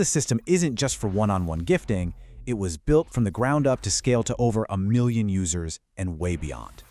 The system isn't just for one-on-one gifting, it was built from the ground up to scale to over 1 million users and way beyond.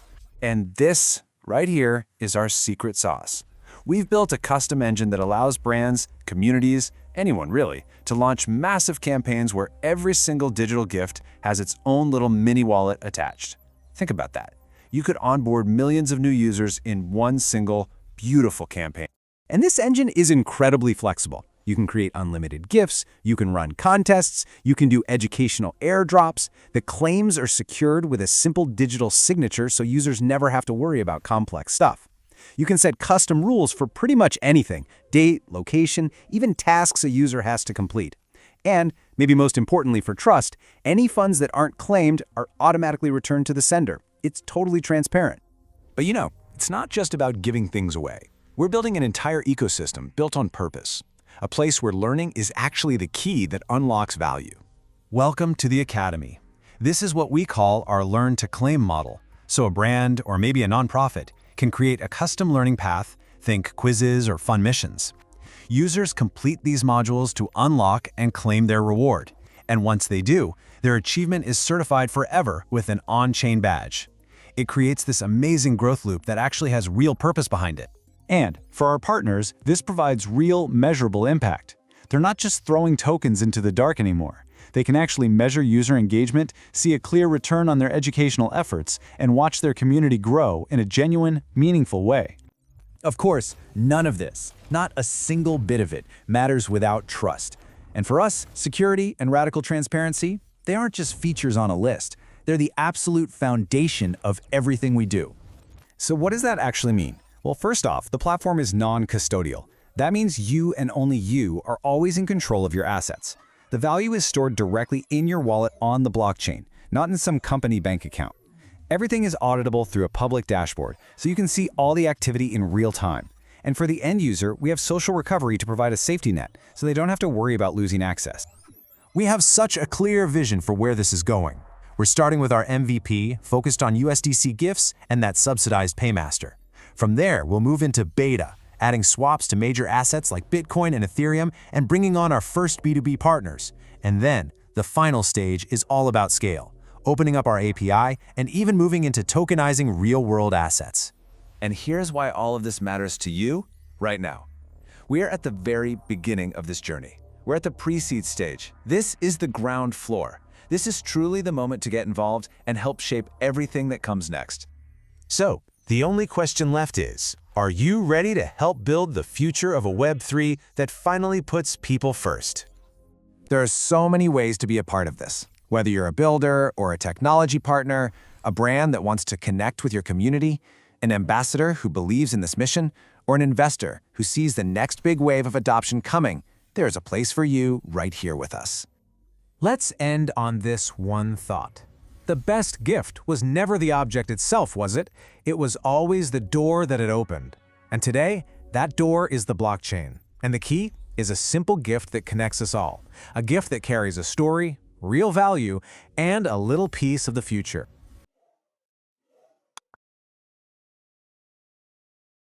And this, right here, is our secret sauce. We've built a custom engine that allows brands, communities, anyone really, to launch massive campaigns where every single digital gift has its own little mini wallet attached. Think about that. You could onboard millions of new users in one single, beautiful campaign. And this engine is incredibly flexible. You can create unlimited gifts, you can run contests, you can do educational airdrops. The claims are secured with a simple digital signature so users never have to worry about complex stuff. You can set custom rules for pretty much anything, date, location, even tasks a user has to complete. And, maybe most importantly for trust, any funds that aren't claimed are automatically returned to the sender. It's totally transparent. But you know, it's not just about giving things away. We're building an entire ecosystem built on purpose. A place where learning is actually the key that unlocks value. Welcome to the Academy. This is what we call our learn to claim model. So a brand, or maybe a nonprofit, can create a custom learning path, think quizzes or fun missions. Users complete these modules to unlock and claim their reward. And once they do, their achievement is certified forever with an on-chain badge. It creates this amazing growth loop that actually has real purpose behind it. And for our partners, this provides real, measurable impact. They're not just throwing tokens into the dark anymore. They can actually measure user engagement, see a clear return on their educational efforts, and watch their community grow in a genuine, meaningful way. Of course, none of this, not a single bit of it, matters without trust. And for us, security and radical transparency, they aren't just features on a list. They're the absolute foundation of everything we do. So what does that actually mean? Well, first off, the platform is non-custodial. That means you and only you are always in control of your assets. The value is stored directly in your wallet on the blockchain, not in some company bank account. Everything is auditable through a public dashboard, so you can see all the activity in real time. And for the end user, we have social recovery to provide a safety net, so they don't have to worry about losing access. We have such a clear vision for where this is going. We're starting with our MVP, focused on USDC gifts and that subsidized paymaster. From there, we'll move into beta, adding swaps to major assets like Bitcoin and Ethereum and bringing on our first B2B partners. And then, the final stage is all about scale, opening up our API and even moving into tokenizing real-world assets. And here's why all of this matters to you right now. We are at the very beginning of this journey. We're at the pre-seed stage. This is the ground floor. This is truly the moment to get involved and help shape everything that comes next. So, the only question left is, are you ready to help build the future of a Web3 that finally puts people first? There are so many ways to be a part of this. Whether you're a builder or a technology partner, a brand that wants to connect with your community, an ambassador who believes in this mission, or an investor who sees the next big wave of adoption coming, there is a place for you right here with us. Let's end on this one thought. The best gift was never the object itself, was it? It was always the door that it opened. And today, that door is the blockchain. And the key is a simple gift that connects us all. A gift that carries a story, real value, and a little piece of the future.